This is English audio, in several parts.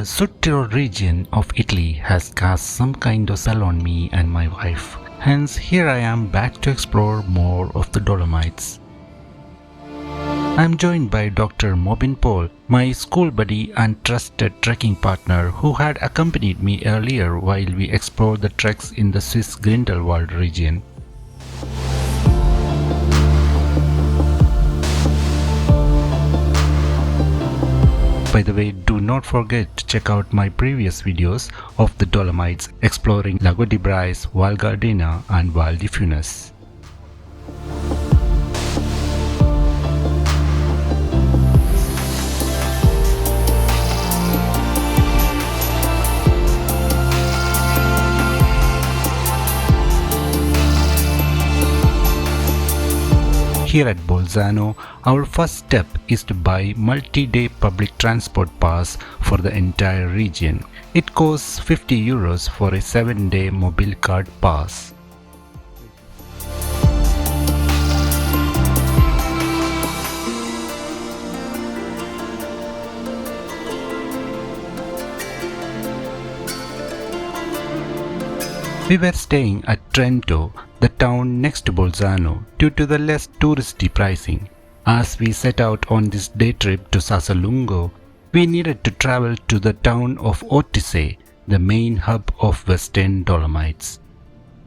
The Südtirol region of Italy has cast some kind of spell on me and my wife. Hence, here I am back to explore more of the Dolomites. I am joined by Dr. Mobin Paul, my school buddy and trusted trekking partner who had accompanied me earlier while we explored the treks in the Swiss Grindelwald region. By the way, do not forget to check out my previous videos of the Dolomites exploring Lago di Brais, Val Gardena and Val di Funes. Here at Bolzano, our first step is to buy multi-day public transport pass for the entire region. It costs €50 for a 7-day mobile card pass. We were staying at Trento, the town next to Bolzano, due to the less touristy pricing. As we set out on this day trip to Sassolungo, we needed to travel to the town of Ortisei, the main hub of Western Dolomites.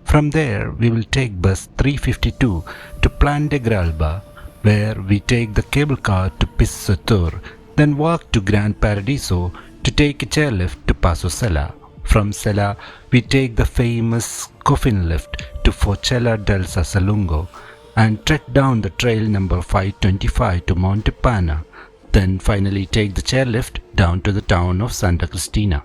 From there, we will take bus 352 to Plan De Gralba, where we take the cable car to Piz Seteur, then walk to Gran Paradiso to take a chairlift to Passo Sella. From Sella, we take the famous Coffin Lift to Forcella Del Sassolungo and trek down the trail number 525 to Monte Pana, then finally take the chairlift down to the town of Santa Cristina.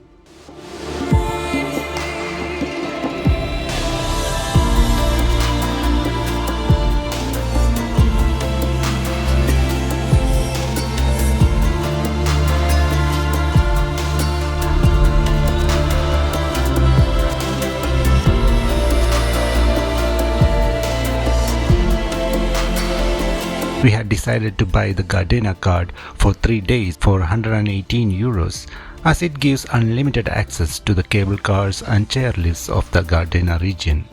We had decided to buy the Gardena Card for 3 days for €118 as it gives unlimited access to the cable cars and chairlifts of the Gardena region.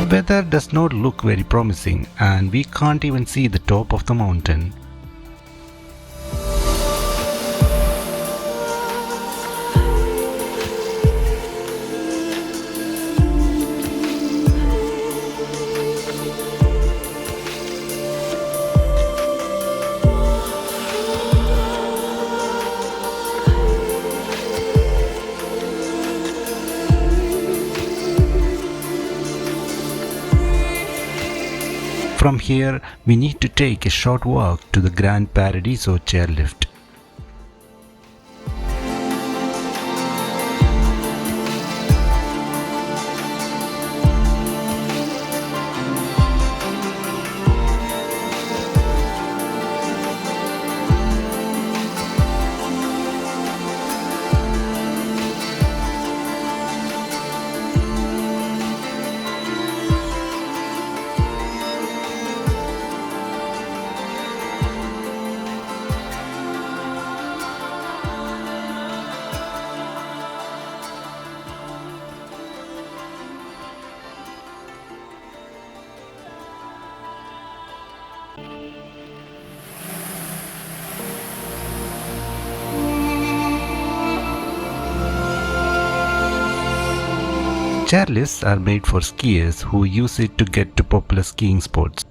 Weather does not look very promising and we can't even see the top of the mountain. From here, we need to take a short walk to the Gran Paradiso chairlift. Chairlifts are made for skiers who use it to get to popular skiing spots.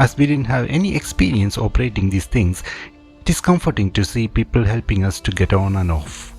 As we didn't have any experience operating these things, it is comforting to see people helping us to get on and off.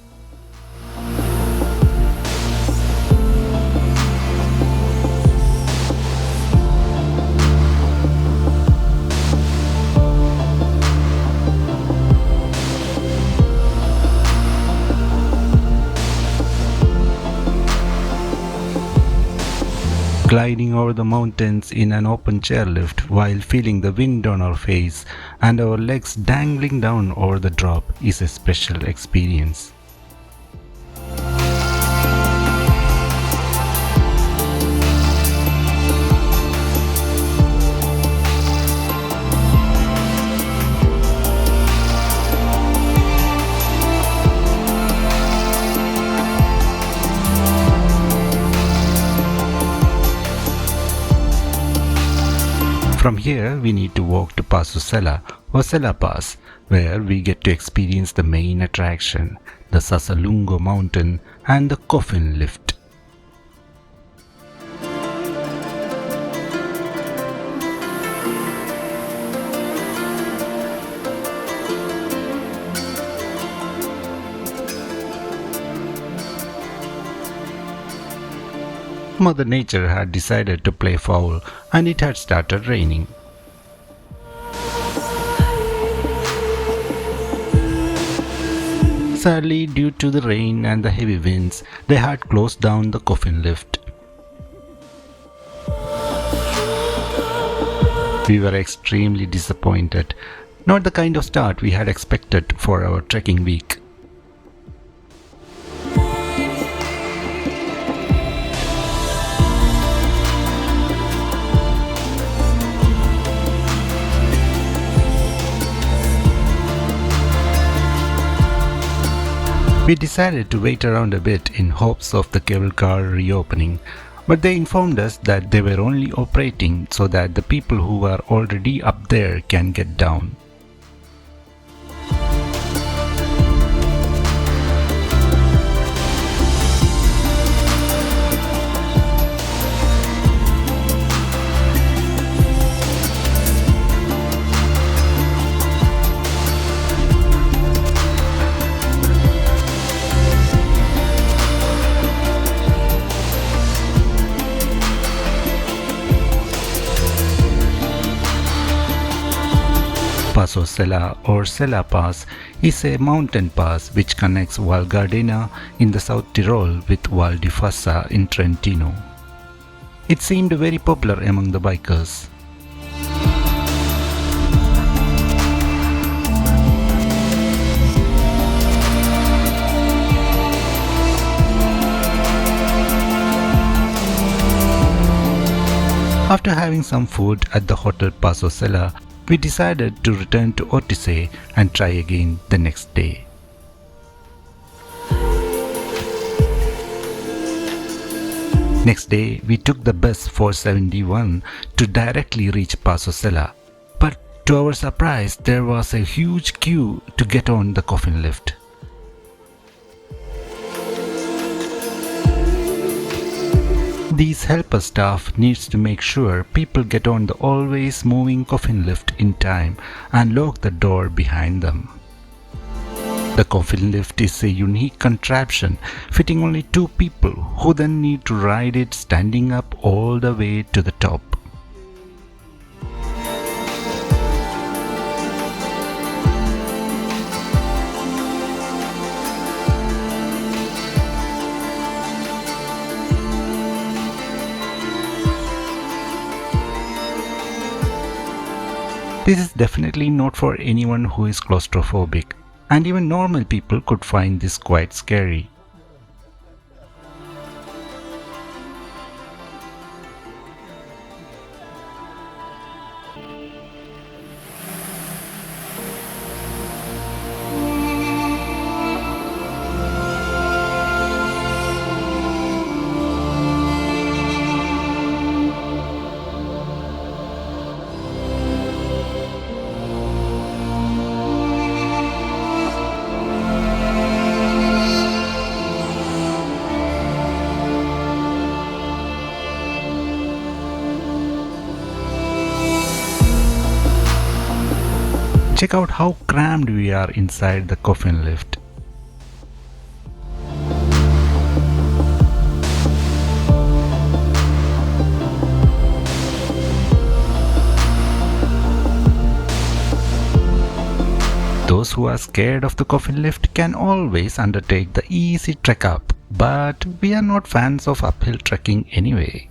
Gliding over the mountains in an open chairlift while feeling the wind on our face and our legs dangling down over the drop is a special experience. From here, we need to walk to Passo Sella or Sella Pass, where we get to experience the main attraction, the Sassolungo mountain and the Coffin Lift. Mother Nature had decided to play foul and it had started raining. Sadly, due to the rain and the heavy winds, they had closed down the Coffin Lift. We were extremely disappointed, not the kind of start we had expected for our trekking week. We decided to wait around a bit in hopes of the cable car reopening, but they informed us that they were only operating so that the people who are already up there can get down. Passo Sella or Sella Pass is a mountain pass which connects Val Gardena in the South Tirol with Val di Fassa in Trentino. It seemed very popular among the bikers. After having some food at the Hotel Passo Sella, we decided to return to Ortisei and try again the next day. Next day, we took the bus 471 to directly reach Passo Sella, but to our surprise, there was a huge queue to get on the Coffin Lift. These helper staff needs to make sure people get on the always moving Coffin Lift in time and lock the door behind them. The Coffin Lift is a unique contraption fitting only 2 people who then need to ride it standing up all the way to the top. This is definitely not for anyone who is claustrophobic, and even normal people could find this quite scary. Check out how crammed we are inside the Coffin Lift. Those who are scared of the Coffin Lift can always undertake the easy trek up, but we are not fans of uphill trekking anyway.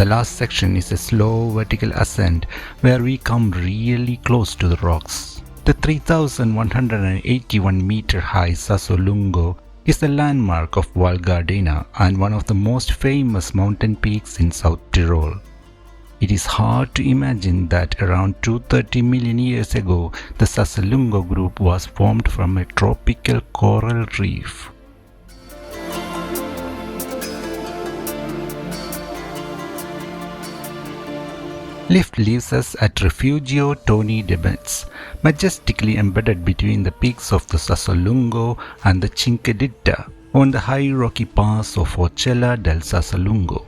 The last section is a slow vertical ascent where we come really close to the rocks. The 3,181 meter high Sassolungo is the landmark of Val Gardena and one of the most famous mountain peaks in South Tyrol. It is hard to imagine that around 230 million years ago, the Sassolungo group was formed from a tropical coral reef. Lift leaves us at Rifugio Demetz, majestically embedded between the peaks of the Sassolungo and the Cinque d'Ita on the high rocky pass of Forcella Del Sassolungo.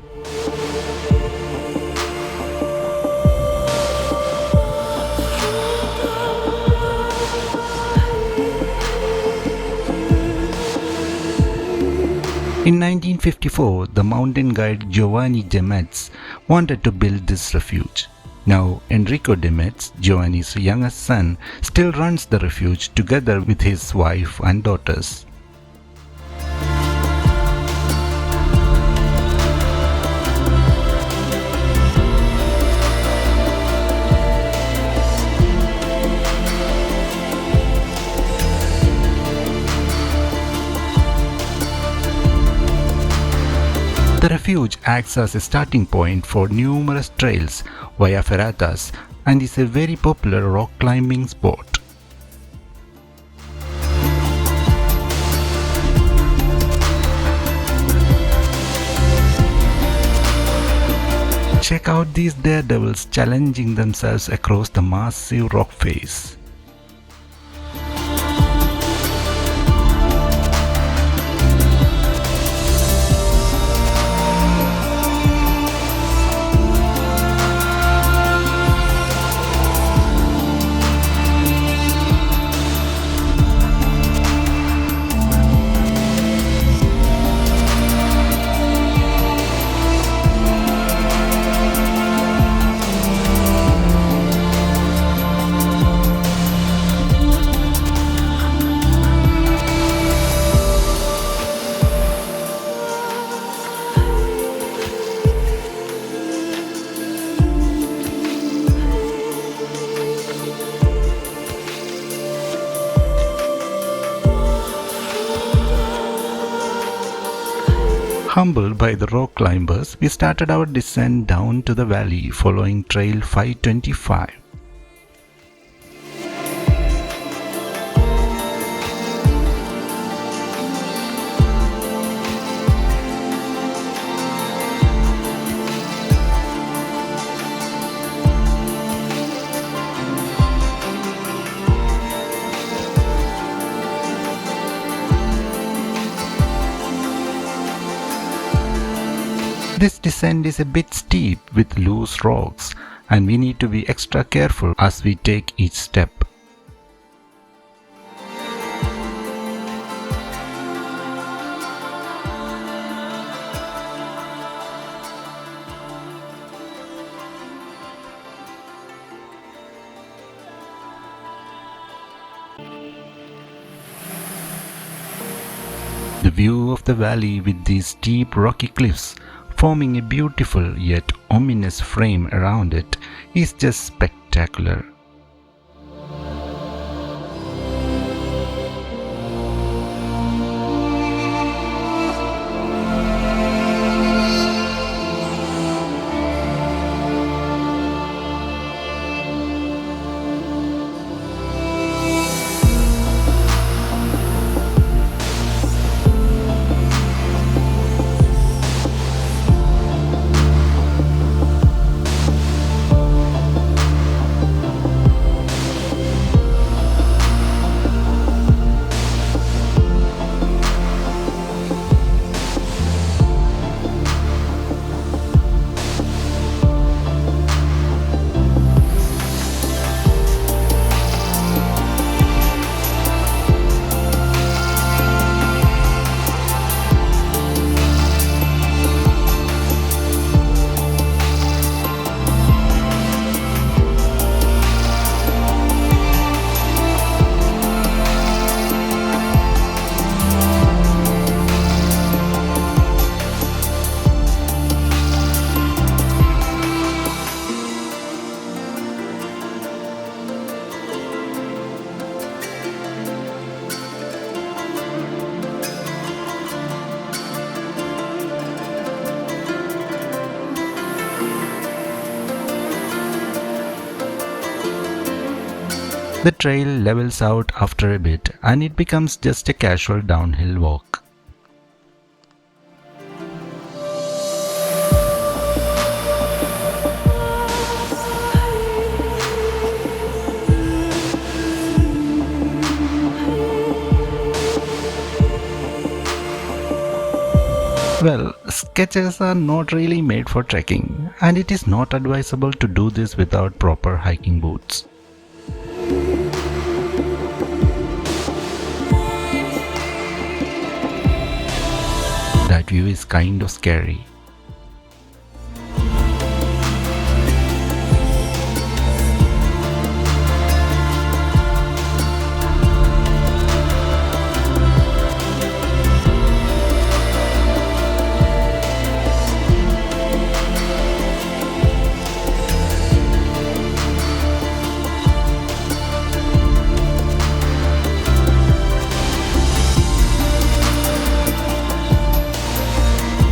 In 1954, the mountain guide Giovanni Demetz wanted to build this refuge. Now, Enrico Demetz, Giovanni's youngest son, still runs the refuge together with his wife and daughters. The refuge acts as a starting point for numerous trails via ferratas and is a very popular rock climbing spot. Check out these daredevils challenging themselves across the massive rock face. Humbled by the rock climbers, we started our descent down to the valley following Trail 525. This descent is a bit steep with loose rocks, and we need to be extra careful as we take each step. The view of the valley with these steep rocky cliffs forming a beautiful yet ominous frame around it is just spectacular. The trail levels out after a bit and it becomes just a casual downhill walk. Well, sketches are not really made for trekking, and it is not advisable to do this without proper hiking boots. That view is kind of scary.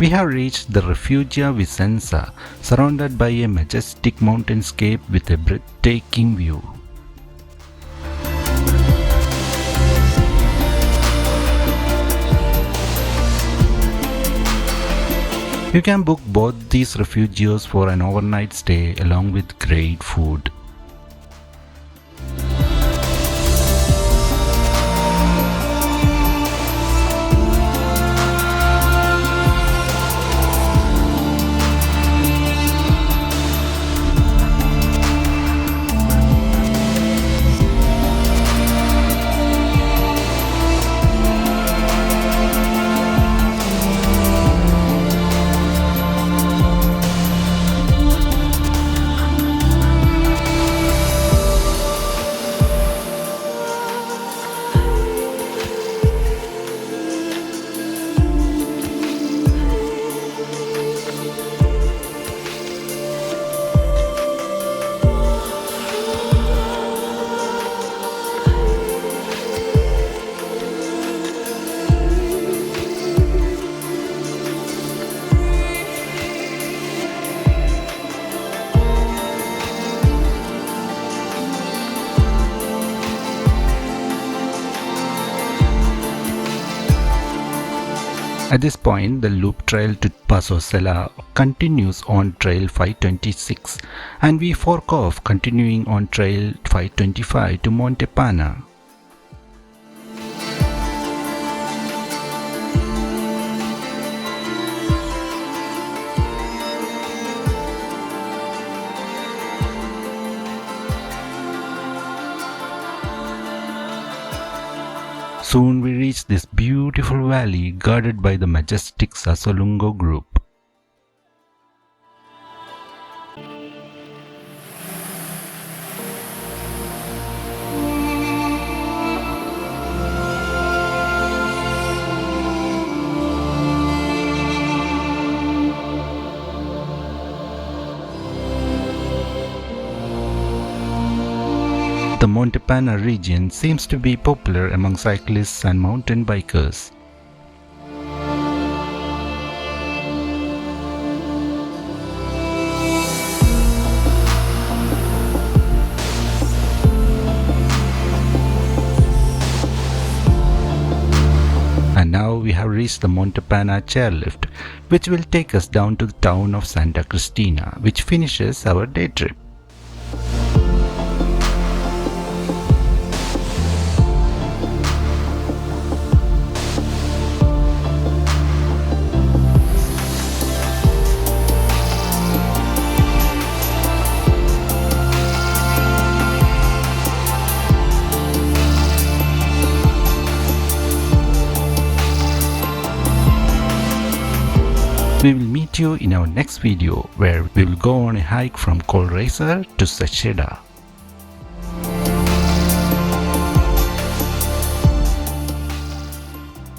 We have reached the Rifugio Vicenza, surrounded by a majestic mountainscape with a breathtaking view. You can book both these refugios for an overnight stay along with great food. At this point, the loop trail to Passo Sella continues on trail 526 and we fork off continuing on trail 525 to Monte Pana. Soon we reach this beautiful valley guarded by the majestic Sassolungo group. The Monte Pana region seems to be popular among cyclists and mountain bikers. And now we have reached the Monte Pana chairlift, which will take us down to the town of Santa Cristina, which finishes our day trip. We will meet you in our next video where we will go on a hike from Cold Racer to Secheda.